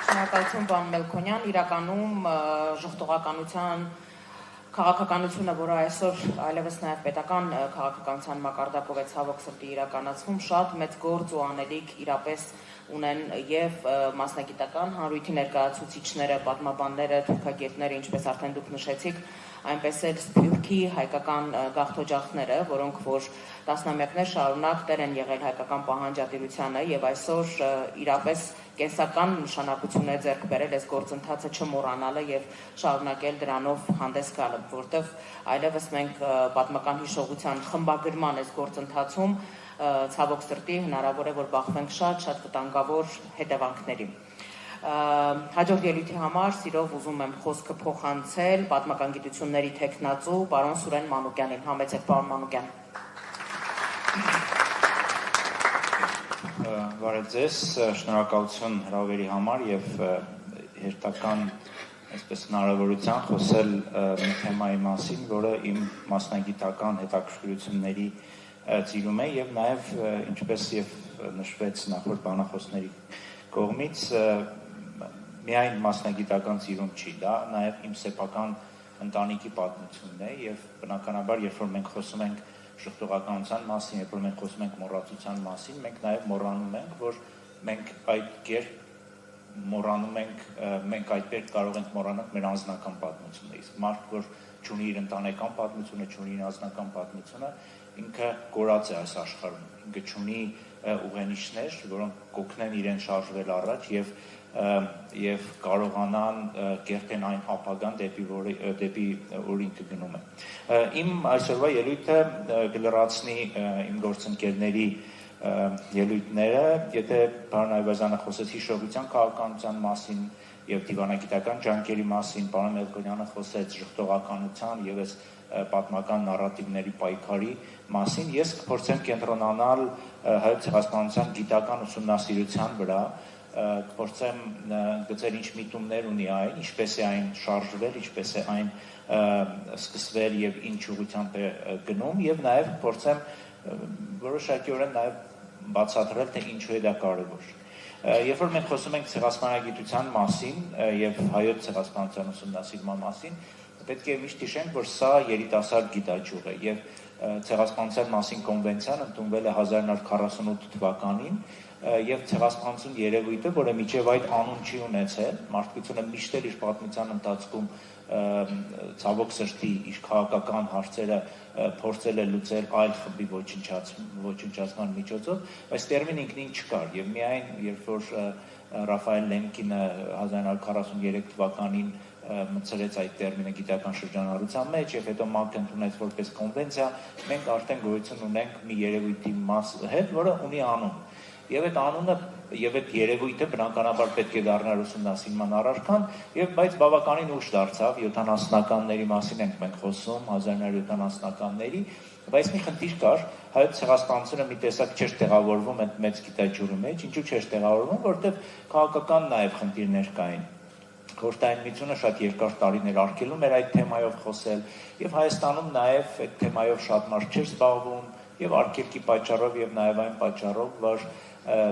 Շնորհակալություն պարոն Մելքոնյան, իրականում ժխտողականության քաղաքականությունը, որը այսօր այլևս նաև պետական քաղաքականության մակարդակով է ցավոք սրտի իրականացվում, շատ մեծ գործ ու անելիք իրապես ունեն եւ մասնագիտական հանրույթի ներկայացուցիչները, պատմաբանները, թուրքագետները, ինչպես արդեն դուք նշեցիք, այնպես էլ Սփյուռքի հայկական գաղթօջախները, որոնք որ տասնամյակներ շարունակ տեր են եղել հայկական պահանջատիրությանը եւ այսօր իրապես կենսական նշանակություն է ձեռք բերել այս գործընթացը չմոռանալը եւ շարունակել դրանով հանդես գալը, որտեղ այլևս մենք պատմական հիշողության խմբագրման այս գործընթացում ցավոք սրտի հնարավոր է որ բախվենք շատ վտանգավոր հետևանքների։ Հաջորդ ելույթի համար սիրով ուզում եմ խոսքը փոխանցել պատմական գիտությունների թեկնածու պարոն Սուրեն Մանուկյանին։ Համեցեք պարոն Մանուկյան։ Բարև ձեզ, շնորհակալություն հրավերի համար եւ հերթական այսպես հնարավորության խոսել մի թեմայի մասին, որը իմ մասնագիտական հետաքրքրությունների ծիրում է եւ նաեւ ինչպես եւ նշվեց նախորդ բանախոսների կողմից միայն մասնագիտական ծիրում չի, դա նաեւ իմ սեփական ընտանիքի պատմությունն է եւ բնականաբար երբ որ մենք խոսում ենք ժխտողականության մասին, երբ որ մենք խոսում ենք մոռացության մասին, մենք նաեւ մոռանում ենք, որ մենք այդ կերպ մոռանում ենք, մենք այդպես կարող ենք մոռանալ մեր անձնական պատմությունը, իսկ մարդ, որ չունի իր ընտանեկան պատմությունը, չունի իր անձնական պատմությունը, ինքը կորած է այս աշխարհում, ինքը չունի ուղենիշներ, որոնք կօգնեն իրեն շարժվել առաջ եւ կարողանան կերտեն այն ապագան դեպի որ ինքը գնում է։ Իմ այսօրվա ելույթը կլրացնի իմ գործընկերների ելույթները, եթե պարոն Այվազյանը խոսեց հիշողության քաղաքականության մասին եւ դիվանագիտական ջանքերի մասին, պարոն Մելքոնյանը խոսեց ժխտողականության եւ այս պատմական նարատիվների պայքարի մասին, ես կփորձեմ կենտրոնանալ հայոց ցեղասպանության գիտական ուսումնասիրության վրա, կփորձեմ գծել ինչ միտումներ ունի այն, ինչպես է այն շարժվել, ինչպես է այն սկսվել եւ ինչ ուղղությամբ է գնում եւ նաեւ կփորձեմ որոշակիորեն նաեւ բացատրել թե ինչու է դա կարեւոր։ Երբ որ մենք խոսում ենք ցեղասպանագիտության մասին եւ հայոց ցեղասպանության ուսումնասիրման մասին, պետք է միշտ հիշենք, որ սա երիտասարդ գիտաճյուղ է եւ ցեղասպանության մասին կոնվենցիան ընդունվել է 1948 թվականին եւ ցեղասպանություն երևույթը, որը միջև այդ անուն չի ունեցել, մարդկությունը միշտ էլ իր պատմության ընթացքում ցավոք սրտի իր քաղաքական հարցերը փորձել է լուծել այլ խմբի ոչնչացման միջոցով, բայց տերմին ինքնին չկար եւ միայն երբ որ Ռաֆայել Լեմկինը 1943 թվականին մտցրեց այդ տերմինը գիտական շրջանառության մեջ եւ հետո ՄԱԿ-ը ընդունեց որպես կոնվենցիա, մենք արդեն գոյություն ունենք մի երևույթի մաս հետ, որը ունի անուն։ Եվ այդ անունը եւ այդ երևույթը բնականաբար պետք է դառնար ուսումնասիրման առարկան, եւ բայց բավականին ուշ դարձավ 70-ականների մասին ենք մենք խոսում, 1970-ականների, բայց մի խնդիր կար, հայոց ցեղասպանությունը մի տեսակ չէր տեղավորվում այդ մեծ գիտաճյուղի մեջ, ինչու չէր տեղավորվում, որովհետեւ քաղաքական նաեւ խնդիրներ կային։ Խորհրդային միությունը շատ երկար տարիներ արգելում էր այդ թեմայով խոսել եւ Հայաստանում նաեւ այդ թեմայով շատ մարդ չէր զբաղվում եւ արգելքի պատճառով եւ նաեւ այն պատճառով, որ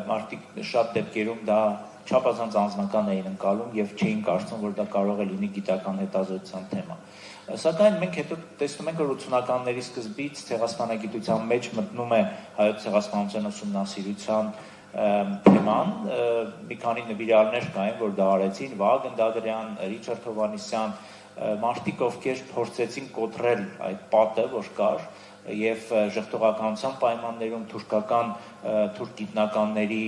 մարդիկ շատ դեպքերում դա չափազանց անձնական էին ընկալում եւ չէին կարծում, որ դա կարող է լինի գիտական հետազոտության թեմա։ Սակայն մենք հետո տեսնում ենք, որ 80-ականների սկզբից ցեղասպանագիտության մեջ մտնում է հայոց ցեղասպանության ուսումնասիրության թեման, մի քանի նվիրալներ կային, որ դա արեցին, Վագն Դադրյան, Ռիչարդ Հովհաննիսյան, մարդիկ, ովքեր փորձեցին կոտրել այդ պատը, որ կար, եւ ժխտողականության պայմաններում թուրքական թուրք գիտնականների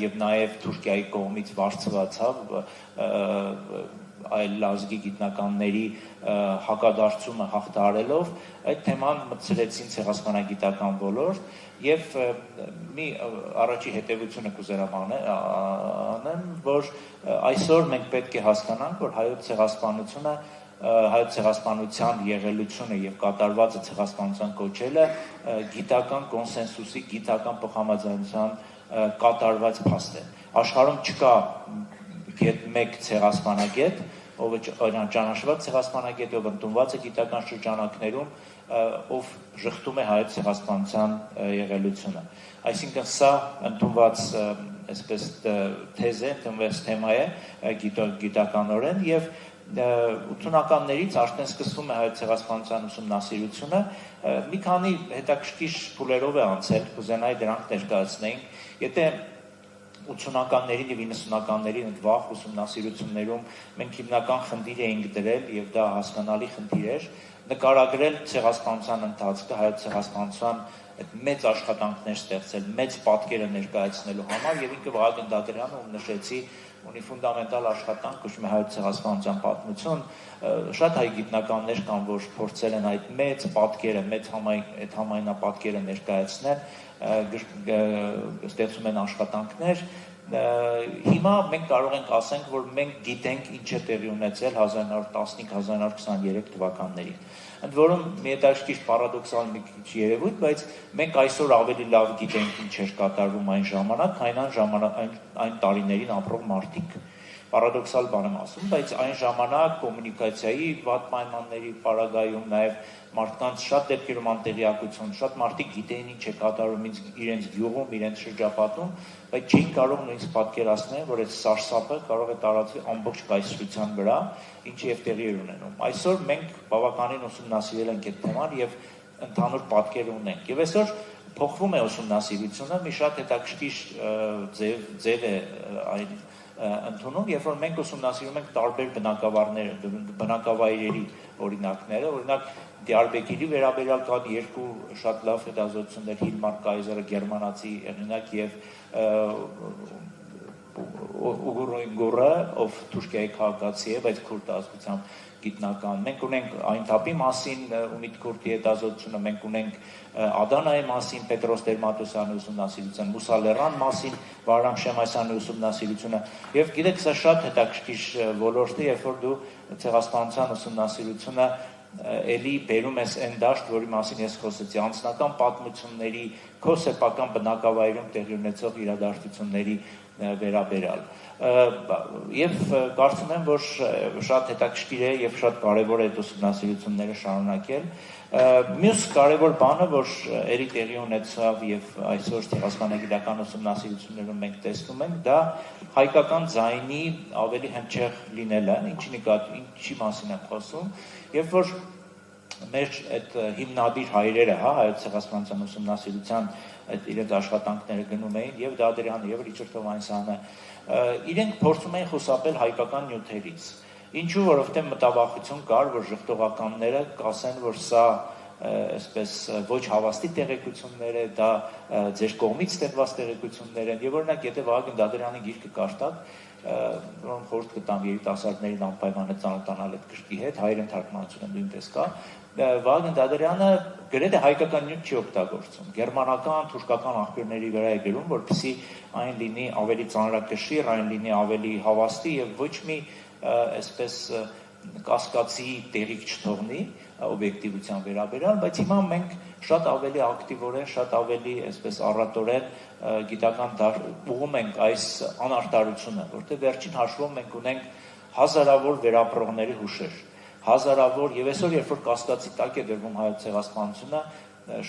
եւ նաեւ Թուրքիայի կողմից վարձվածավ այլ լազգի գիտնականների հակադարձումը հաղթահարելով այդ թեման մտցրեցին ցեղասպանագիտական ոլորտ եւ մի առաջի հետեւությունը կուզենամ անեմ, որ այսօր մենք պետք է հասկանանք, որ հայոց ցեղասպանության եղելությունը եւ կատարվածը ցեղասպանության կոչելը գիտական կոնսենսուսի, գիտական փոխհամաձայնության կատարված փաստ է։ Աշխարհում չկա մեկ ցեղասպանագետ, ով ճանաչված ցեղասպանագետ, ով ընդունված է գիտական շրջանակներում, ով ժխտում է հայոց ցեղասպանության եղելությունը։ Այսինքն սա ընդունված այսպես թեզ է, ընդունվեց թեմա է գիտականորեն եւ 80-ականներից արդեն սկսվում է հայոց ցեղասպանության ուսումնասիրությունը, մի քանի հետաքրքիր փուլերով է անցել, կուզենայի դրանք ներկայացնեինք, եթե 80-ականներին եւ 90-ականներին այդ վաղ ուսումնասիրություններում մենք հիմնական խնդիր էինք դրել եւ դա հասկանալի խնդիր էր, նկարագրել ցեղասպանության ընթացքը, հայոց ցեղասպանության այդ մեծ աշխատանքներ ստեղծել, մեծ պատկերը ներկայացնելու համար եւ ինքը Վահագն Դադրյանը, ում նշեցի, ունի ֆունդամենտալ աշխատանք, կոչվում է հայոց ցեղասպանության պատմություն, շատ հայ գիտնականներ կան, որ փորձել են այդ մեծ պատկերը, այդ համայնապատկերը ներկայացնել, ստեղծում են աշխատանքներ, հիմա մենք կարող ենք ասենք, որ մենք գիտենք ինչ է տեղի ունեցել 1915-1923 թվականներին։ Ընդ որում մի հետաքրքիր պարադոքսալ մի քիչ երևույթ, բայց մենք այսօր ավելի լավ գիտենք ինչ էր կատարվում այն ժամանակ, այն տարիներին ապրող մարդիկ։ Պարադոքսալ բան եմ ասում, բայց այն ժամանակ կոմունիկացիայի վատ պայմանների պարագայում, նաև մարդկանց շատ դեպքերում անտեղյակություն, շատ մարդիկ գիտեին ինչ է կատարում իրենց գյուղում, իրենց շրջապատում, բայց չէին կարող նույնիսկ պատկերացնել, որ այդ սարսափը կարող է տարածվել ամբողջ կայսրության վրա, ինչը եւ տեղի էր ունենում։ Այսօր մենք բավականին ուսումնասիրել ենք այդ թեման եւ ընդհանուր պատկեր ունենք։ Եվ այսօր փոխվում է ուսումնասիրությունը, մի շատ հետաքրքիր ձև է այն ընդունում, երբ որ մենք ուսումնասիրում ենք տարբեր բնակավայրերի օրինակները, օրինակ Դիարբեկիրի վերաբերյալ կան երկու շատ լավ հետազոտություններ, Հիլմար Կայզերը գերմանացի հեղինակ եւ Ուգուրոյնգուրը, ով Թուրքիայի քաղաքացի է, բայց քուրդ ազգությամբ գիտնական։ Մենք ունենք այն թափի մասին Ումիդ Քուրդի հետազոտությունը, մենք ունենք Ադանայի մասին Պետրոս Դերմատոսյանի ուսումնասիրությունը, Մուսա Լեռան մասին Վահրամ Շեմասյանի ուսումնասիրությունը, եւ գիտեք, սա շատ հետաքրքիր ոլորտ է, երբ որ դու ցեղասպանության ուսումնասիրությունը էլի բերում ես այն դաշտ, որի մասին ես խոսեցի, անձնական պատմությունների, քո սեփական բնակավայրում տեղի ունեցող իրադարձությունների վերաբերյալ։ Եվ կարծում եմ, որ շատ հետաքրքիր է եւ շատ կարեւոր է այդ ուսումնասիրությունները շարունակել։ Մյուս կարևոր բանը, որ երի տեղի ունեցավ եւ այսօր ցեղասպանագիտական ուսումնասիրություններում մենք տեսնում ենք, դա հայկական ձայնի ավելի հնչեղ լինելը, ինչի մասին եմ խոսում, երբ որ մեր այդ հիմնադիր հայրերը, հայոց ցեղասպանության ուսումնասիրության այդ իրենց աշխատանքները գնում էին եւ Դադրյանը եւ Ռիչարդ Հովհաննիսյանը, իրենք փորձում էին խուսափել հայկական նյութերից։ Ինչու, որովհետեւ մտավախություն կար, որ ժխտողականները կասեն, որ սա այսպես ոչ հավաստի տեղեկություններ է, դա ձեր կողմից ստեղված տեղեկություններ են, եւ օրինակ եթե Վահագն Դադրյանի գիրքը կարդաք, որոնք խորհուրդ կտամ երիտասարդներին անպայման ծանոթանալ այդ գրքի հետ, հայերեն թարգմանությունը նույնպես կա, Վահագն Դադրյանը գրեթե հայկական նյութ չի օգտագործում, գերմանական, թուրքական աղբյուրների վրա է գրում, որպեսզի այն լինի ավելի ծանրակշիռ, այն լինի ավելի հավաստի եւ ոչ մի այսպես կասկածի տեղիք չթողնի օբյեկտիվության վերաբերյալ, բայց հիմա մենք շատ ավելի ակտիվորեն, շատ ավելի այսպես առատորեն գիտական ուղում ենք այս անարտարությունը, որտեղ վերջին հաշվով մենք ունենք հազարավոր վերապրողների հուշեր, հազարավոր եւ այսօր երբ որ կասկածի տակ է դրվում հայոց ցեղասպանությունը,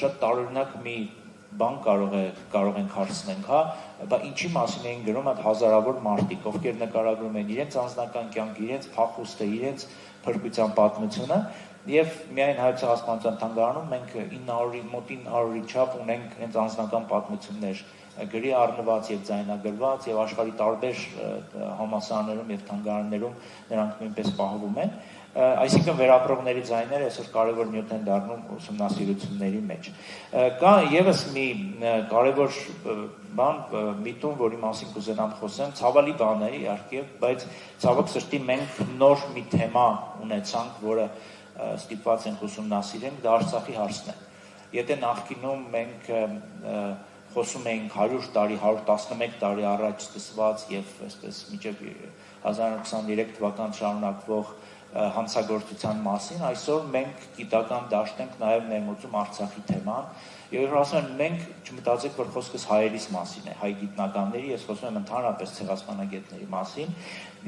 շատ տարօրինակ մի բան կարող ենք հարցնենք, հա, բայց ինչի մասին էին գրում այդ հազարավոր մարդիկ, ովքեր նկարագրում են իրենց անձնական կյանքը, իրենց փախուստը, իրենց փրկության պատմությունը, եւ միայն հայոց ցեղասպանության թանգարանում մենք 900-մոտ 900-ի չափ ունենք հենց անձնական պատմություններ գրի առնված եւ ձայնագրված եւ աշխարհի տարբեր համալսարաններում եւ թանգարաններում նրանք նույնպես պահվում են։ Այսինքն վերապրողների ձայները այսօր կարևոր նյութ են դառնում ուսումնասիրությունների մեջ։ Կա եւս մի կարևոր բան, միտում, որի մասին կուզենամ խոսեմ, ցավալի բան է իհարկե, բայց ցավոք սրտի մենք նոր մի թեմա ունեցանք, որը ստիպված ենք ուսումնասիրենք, դա Արցախի հարցն է։ Եթե նախկինում մենք խոսում էինք 100 տարի, 111 տարի առաջ սկսված եւ այսպես մինչեւ 1923 թվական շարունակվող հանցագործության մասին, այսօր մենք գիտական դաշտ ենք նաև ներմուծում Արցախի թեման Եվ ասում են մենք չմտածեք, որ խոսքս հայերիս մասին է, հայ գիտնականների, ես խոսում եմ ընդհանրապես ցեղասպանագետների մասին,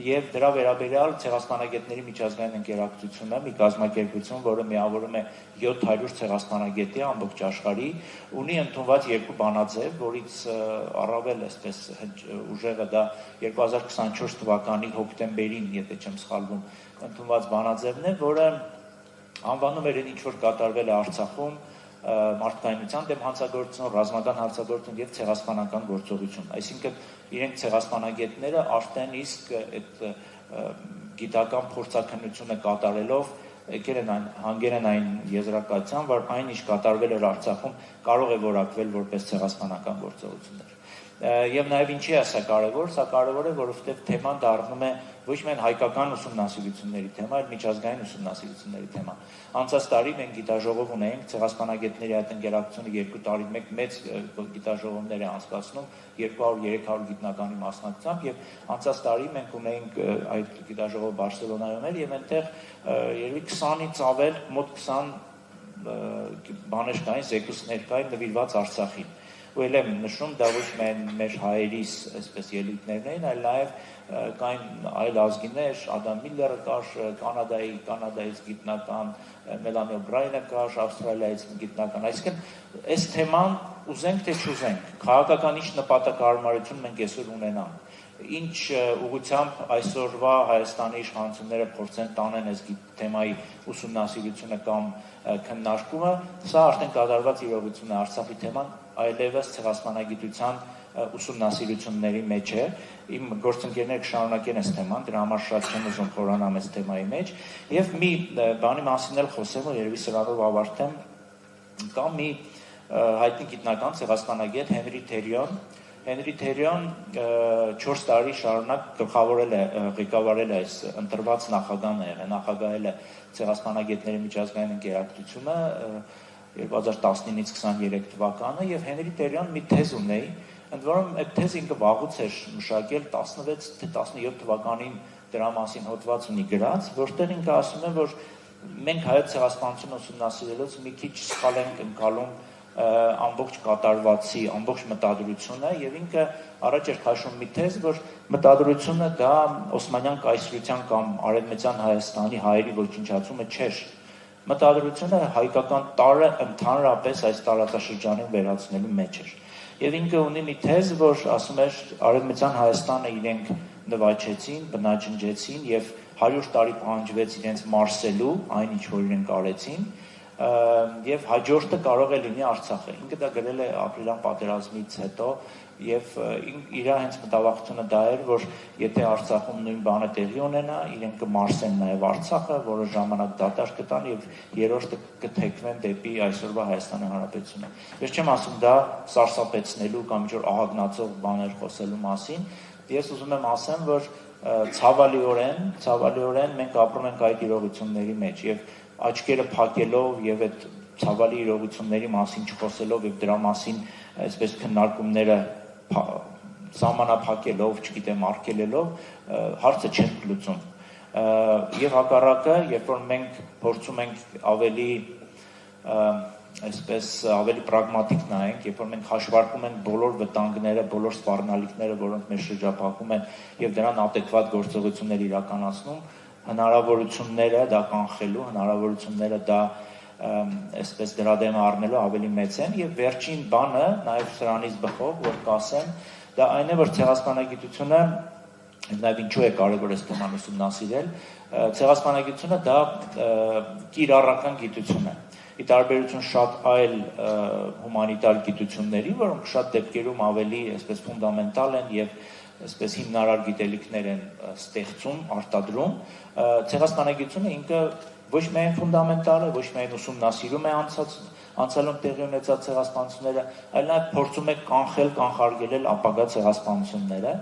եւ դրա վերաբերյալ ցեղասպանագետների միջազգային ընկերակցությունը, մի կազմակերպություն, որը միավորում է 700 ցեղասպանագետի ամբողջ աշխարհի, ունի ընդունված երկու բանաձև, որից առավել այսպես ուժեղը դա 2024 թվականի հոկտեմբերին, եթե չեմ սխալվում, ընդունված բանաձևն է, որը անվանում էր ինչ որ կատարվել է Արցախում մարդկայնության դեմ հանցագործություն, ռազմական հանցագործություն եւ ցեղասպանական գործողություն։ Այսինքն իրենք ցեղասպանագետները արդեն իսկ այդ գիտական փորձաքննությունը կատարելով եկել են հանգել են այն եզրակացության, որ այն ինչ կատարվել էր Արցախում կարող է որակվել որպես ցեղասպանական գործողություններ։ Եվ նաև ինչի է սա կարևոր, սա կարևոր է, որովհետև թեման դառնում է ոչ միայն հայկական ուսումնասիրությունների թեմա, այլ միջազգային ուսումնասիրությունների թեմա։ Անցած տարի մենք գիտաժողով ունեինք, ցեղասպանագետների այդ ընկերակցությունը 2 տարի մեկ մեծ գիտաժողովներ է անցկացնում 200-300 գիտնականի մասնակցությամբ եւ անցած տարի մենք ունեինք այդ գիտաժողովը Բարսելոնայում էր եւ այնտեղ երևի 20-ից ավել մոտ 20 բաներ կային, զեկույցներ կային նվիրված Արցախին։ Ու էլ եմ նշում, դա ոչ միայն մեր հայերիս այսպես ելույթներն էին, այլ նաև կային այլ ազգիներ, Ադամ Միլլերը կար, Կանադայից գիտնական, Մելանի Օբրայենը կար, Ավստրալիայից գիտնական, այսինքն այս թեման ուզենք թե չուզենք, քաղաքական ինչ նպատակահարմարություն մենք այսօր ունենանք, ինչ ուղղությամբ այսօրվա Հայաստանի իշխանությունները փորձեն տանեն այս թեմայի ուսումնասիրությունը կամ քննարկումը, սա արդեն կատարված իրողություն է, Արցախի թեման այլևս ցեղասպանագիտության ուսումնասիրությունների մեջ է, իմ գործընկերները կշարունակեն այս թեման, դրա համար շատ չեմ ուզում խորանամ այս թեմայի մեջ, եւ մի բանի մասին էլ խոսեմ, որ երևի սրանով ավարտեմ, կա մի հայտնի գիտնական ցեղասպանագետ Հենրի Թերիոն 4 տարի շարունակ գլխավորել է, ղեկավարել է այս ընտրված նախագահն է, նախագահել է ցեղասպանագետների միջազգային ընկերակցությունը 2019-ից 23 թվականը եւ Հենրի Թերիոն մի թեզ ունեի, ընդ որում այդ թեզը ինքը վաղուց էր մշակել 16 թե 17 թվականին դրա մասին հոդված ունի գրած, որտեղ ինքը ասում է, որ մենք հայոց ցեղասպանությունը ուսումնասիրելուց մի քիչ սխալ ենք ընկալում ամբողջ կատարվածի, ամբողջ մտադրությունը եւ ինքը առաջ էր քաշում մի թեզ, որ մտադրությունը դա Օսմանյան կայսրության կամ Արևմտյան Հայաստանի հայերի ոչնչացումը չէր։ Մտադրությունը հայկական տարը ընդհանրապես այս տարածաշրջանին վերացնելու մեջ էր։ Եվ ինքը ունի մի թեզ, որ ասում էր Արևմտյան Հայաստանը իրենք նվաճեցին, բնաջնջեցին եւ 100 տարի պահանջվեց իրենց մարսելու այն ինչ որ իրենք արեցին եւ հաջորդը կարող է լինի Արցախը։ Ինքը դա գրել է ապրիլյան պատերազմից հետո եւ իր հենց մտավախությունը դա էր, որ եթե Արցախում նույն բանը տեղի ունենա, իրենք կմարսեն նաեւ Արցախը, որը ժամանակ դադար կտան եւ երրորդը կթեքվեն դեպի այսօրվա Հայաստանի Հանրապետությունը։ Ես չեմ ասում դա սարսափեցնելու կամ ինչ որ ահագնացող բաներ խոսելու մասին, ես ուզում եմ ասեմ, որ ցավալիորեն մենք ապրում ենք այդ իրողությունների մեջ եւ աչքերը փակելով եւ այդ ցավալի իրողությունների մասին չխոսելով եւ դրա մասին այսպես քննարկումները սահմանափակելով, չգիտեմ, արգելելով հարցը չեն լուծում։ Եվ հակառակը, երբ որ մենք փորձում ենք ավելի այսպես ավելի պրագմատիկ նայենք, երբ որ մենք հաշվարկում ենք բոլոր վտանգները, բոլոր սպառնալիքները, որոնք մեզ շրջապատում են եւ դրան adekvat գործողություններ իրականացնում, հնարավորությունները դա կանխելու, հնարավորությունները դա այսպես դրա դեմ առնելու ավելի մեծ են եւ վերջին բանը նաեւ սրանից բխող որ կասեմ դա այն է որ ցեղասպանագիտությունը նաեւ ինչու է կարեւոր այս թեման ուսումնասիրել ցեղասպանագիտությունը դա կիրառական գիտություն է ի տարբերություն շատ այլ հումանիտար գիտությունների որոնք շատ դեպքերում ավելի այսպես ֆունդամենտալ են եւ այսպես հիմնարար գիտելիքներ են ստեղծում, արտադրում, ցեղասպանագիտությունը ինքը ոչ միայն ֆունդամենտալ է, ոչ միայն ուսումնասիրում է անցյալում տեղի ունեցած ցեղասպանությունները, այլ նաև փորձում է կանխարգելել ապագա ցեղասպանությունները։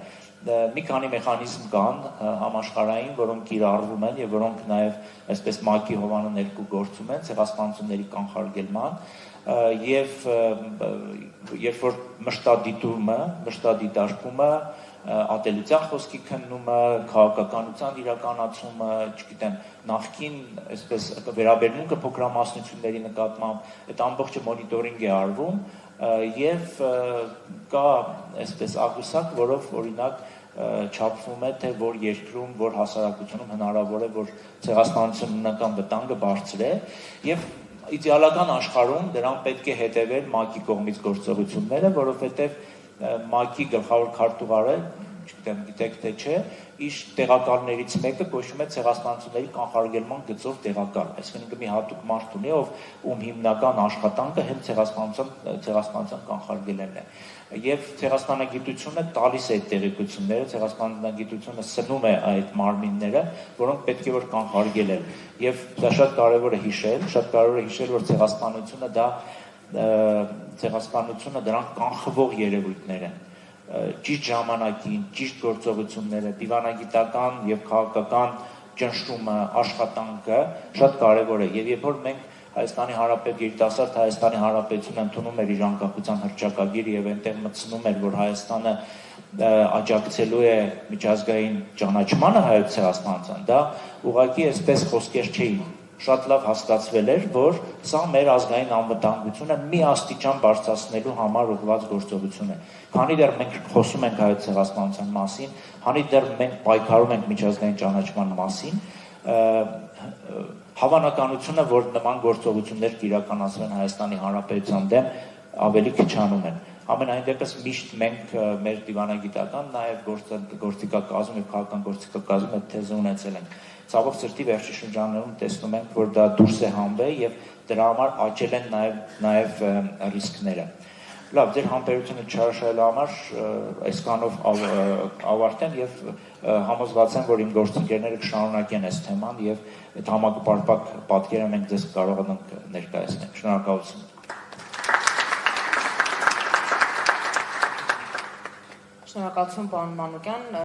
Մի քանի մեխանիզմ կան համաշխարհային, որոնք կիրառվում են եւ որոնք նաև այսպես ՄԱԿ-ի հովանու ներքո գործում են ցեղասպանությունների կանխարգելման եւ երբ որ մշտադիտումը, մշտադիտարկումը ատելության խոսքի քննումը, քաղաքականության իրականացումը, չգիտեմ, նախկին, այսպես վերաբերմունքը փոքրամասնությունների նկատմամբ, այդ ամբողջը մոնիտորինգ է արվում եւ կա այսպես աղյուսակ, որով օրինակ չափվում է, թե որ երկրում, որ հասարակությունում հնարավոր է, որ ցեղասպանության վտանգը բարձր է եւ իդեալական աշխարհում դրան պետք է հետևել ՄԱԿ-ի կողմից գործողությունները, որովհետեւ ՄԱԿ-ի գլխավոր քարտուղարը, չգիտեմ, գիտեք թե չէ, իր տեղակալներից մեկը կոչվում է ցեղասպանությունների կանխարգելման գծով տեղակալ, այսինքն մի հատուկ մարդ ունի, ում հիմնական աշխատանքը հենց ցեղասպանության կանխարգելելն է։ Եվ ցեղասպանագիտությունը տալիս է այդ տեղեկությունները, ցեղասպանագիտությունը սնում է այդ մարմինները, որոնք պետք է որ կանխարգելել։ Եվ դա շատ կարևոր է հիշել, որ ցեղասպանությունը դրանք կանխվող երևույթներ են։ Ճիշտ ժամանակին, ճիշտ գործողությունները, դիվանագիտական եւ քաղաքական ճնշումը, աշխատանքը շատ կարևոր է։ Եվ երբ որ մենք Հայաստանի Հանրապետ երիտասարդ Հայաստանի Հանրապետությունը ընդունում էր իր անկախության հռչակագիրը եւ այնտեղ մտցնում էր, որ Հայաստանը աջակցելու է միջազգային ճանաչմանը հայոց ցեղասպանության, դա ուղղակի այսպես խոսքեր չէին։ Շատ լավ հասկացվել էր, որ սա մեր ազգային անվտանգությունը մի աստիճան բարձրացնելու համար ուղղված գործողություն է։ Քանի դեռ մենք խոսում ենք հայոց ցեղասպանության մասին, քանի դեռ մենք պայքարում ենք միջազգային ճանաչման մասին, հավանականությունը, որ նման գործողություններ կիրականացվեն Հայաստանի Հանրապետության դեմ, ավելի քչանում են։ Ամենայն դեպս միշտ մենք մեր դիվանագիտական նաև գործիքակազմում եւ քաղաքական գործիքակազմում այդ թեզը ունեցել ենք։ Ցավոք սրտի վերջի շրջաններում տեսնում ենք, որ դա դուրս է հանվել եւ դրա համար աճել են նաև ռիսկները։ Լավ, ձեր համբերությունը չհրաշալու համար այսքանով ավարտեմ եւ համոզված եմ, որ իմ գործընկերները կշարունակեն այս թեման եւ այդ համապարփակ պատկերը մենք ձեզ կարողանանք ներկայացնել։ Շնորհակալություն։ Շնորհակալություն, պարոն Մանուկյան։